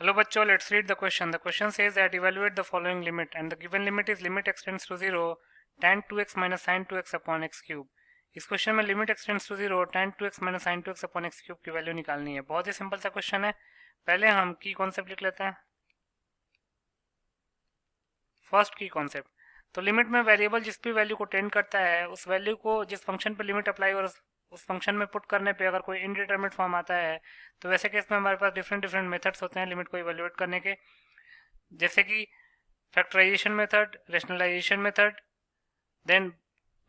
Hello बच्चों, let's read the question. The question says that evaluate the following limit and the given limit is limit x tends to 0 tan 2x minus sin 2x upon x cube. इस question में limit x tends to 0 tan 2x minus sin 2x upon x cube की value निकालनी है। बहुत ही simple सा question है। पहले हम की कॉन्सेप्ट लिख लेते हैं। फर्स्ट की कॉन्सेप्ट, तो लिमिट में वेरिएबल जिस भी वैल्यू को टेंड करता है उस वैल्यू को जिस फंक्शन पे लिमिट अप्लाई और उस फंक्शन में पुट करने पे अगर कोई इनडिटरमिनेट फॉर्म आता है तो वैसे केस में हमारे पास डिफरेंट डिफरेंट मेथड्स होते हैं लिमिट को इवेल्युएट करने के, जैसे कि factorisation method, rationalisation method, then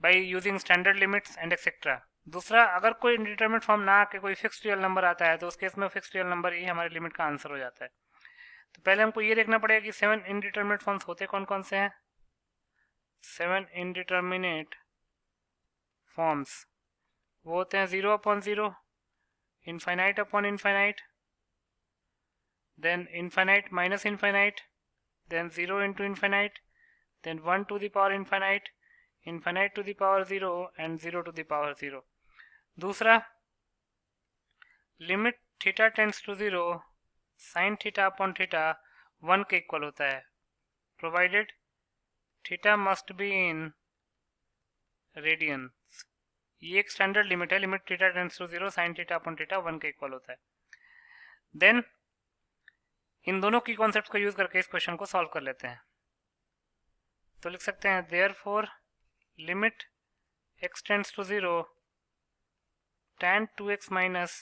by using standard limits and etcetera. दूसरा, अगर कोई इंडिटरमिनेट फॉर्म ना आके कोई फिक्स्ड रियल नंबर आता है तो उस केस में फिक्स्ड रियल नंबर ही हमारे लिमिट का आंसर हो जाता है। तो पहले हमको ये देखना पड़ेगा कि 7 इनडिटरमिनेट फॉर्म्स होते कौन कौन से हैं। 7 इनडिटरमिनेट फॉर्म्स वो होते हैं 0 upon 0, infinite upon infinite, then infinite minus infinite, then 0 into infinite, then 1 to the power infinite, infinite to the power 0 and 0 to the power 0. दूसरा, limit theta tends to 0 sine theta upon theta 1 के equal होता है, provided theta must be in radians. ये एक standard limit है, limit theta tends to 0 sine theta upon theta 1 के equal होता है। देन इन दोनों की कॉन्सेप्ट को यूज करके इस क्वेश्चन को सॉल्व कर लेते हैं। तो लिख सकते हैं therefore limit x tends to 0 tan 2x minus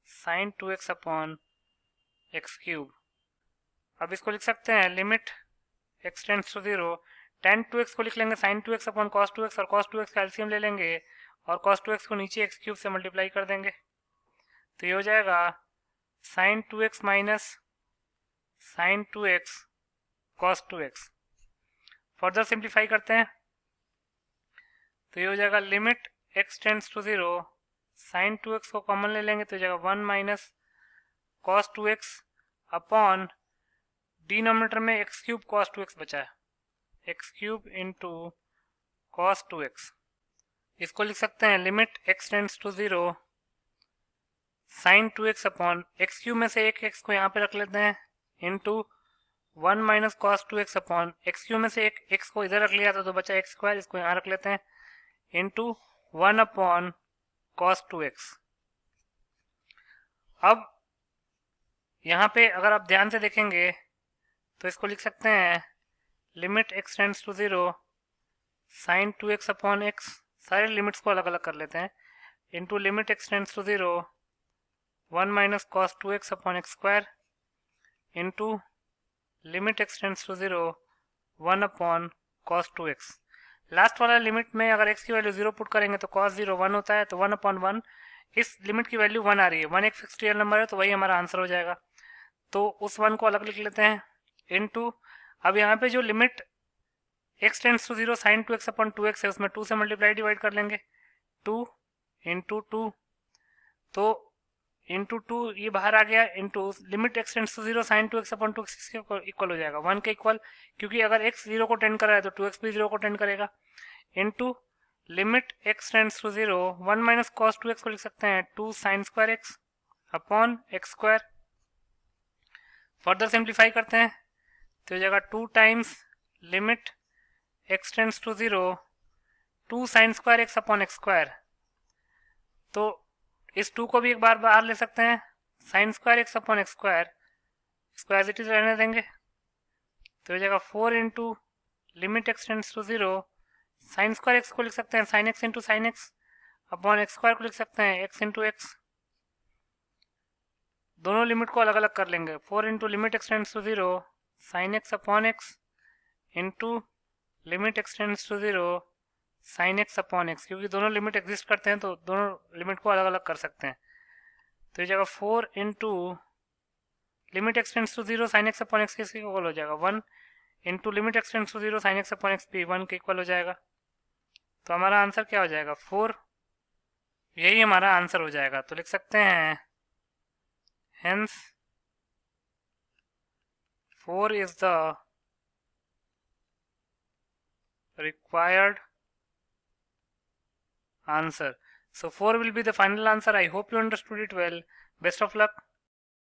sin 2x upon x cube. अब इसको लिख सकते हैं limit x tends to 0 tan 2x को लिख लेंगे sin 2x upon cos 2x और cos 2x का एलसीएम ले लेंगे और cos 2x को नीचे x क्यूब से मल्टीप्लाई कर देंगे, तो ये हो जाएगा sin 2x minus sin 2x cos 2x। Further simplify करते हैं तो ये हो जाएगा limit x tends to 0 sine 2x को कॉमन ले लेंगे तो हो जाएगा 1 minus cos 2x upon denominator में x क्यूब कॉस 2x बचा है, x cube into cos 2x। इसको लिख सकते हैं limit x tends to 0 sine 2x upon x cube में से एक x को यहाँ पे रख लेते हैं into 1 minus cos 2x upon x cube में से एक x को इधर रख लिया था तो बचा x स्क्वायर, इसको यहाँ रख लेते हैं इंटू 1 अपॉन cos 2x। अब यहाँ पे अगर आप ध्यान से देखेंगे तो इसको लिख सकते हैं limit x tends to 0 sine 2x upon x, सारे लिमिट्स को अलग अलग कर लेते हैं, into limit x tends to 0 1 minus cos 2x upon x square into limit x tends to 0 1 upon cos 2x। Last वाला लिमिट में अगर x की वैल्यू 0 पुट करेंगे तो cos 0 1 होता है, तो 1 अपॉन 1, इस लिमिट की वैल्यू 1 आ रही है, 1 एक फिक्स्ड रियल नंबर है तो वही हमारा आंसर हो जाएगा, तो उस 1 को अलग लिख लेते हैं इनटू, अब यहाँ पे जो limit x tends to 0 sine 2x upon 2x है उसमें 2 से मल्टीप्लाई डिवाइड कर लेंगे, 2 इंटू 2, तो इंटू 2 ये बाहर आ गया, into limit x tends to 0 sine 2x upon 2x के इक्वल हो जाएगा 1 के इक्वल, क्योंकि अगर x 0 को टेंड कर रहा है तो 2x भी 0 को टेंड करेगा, into limit x tends to 0 1 minus cos 2x को लिख सकते हैं 2 sine square x upon x square. Further simplify करते हैं तो हो जाएगा 2 times limit x tends to 0 2 sine square x upon x square, तो इस 2 को भी एक बार बाहर ले सकते हैं, sine square x upon x square, इसको एज इट इज रहने देंगे तो हो जाएगा 4 into limit x tends to 0 sine square x को लिख सकते हैं sine x into sine x upon x square को लिख सकते हैं x इंटू x, दोनों लिमिट को अलग अलग कर लेंगे, 4 into limit x tends to 0 sine x upon x into limit x tends to 0 sine x upon x, क्योंकि दोनों लिमिट एग्जिस्ट करते हैं तो दोनों लिमिट को अलग अलग कर सकते हैं, तो ये जगह 4 into limit x tends to 0 sine x upon x किसके इक्वल हो जाएगा 1 into limit x tends to 0 sine x upon x भी 1 के इक्वल हो जाएगा, तो हमारा आंसर क्या हो जाएगा 4, यही हमारा आंसर हो जाएगा। तो लिख सकते हैं hence 4 is the required answer. So 4 will be the final answer. I hope you understood it well. Best of luck.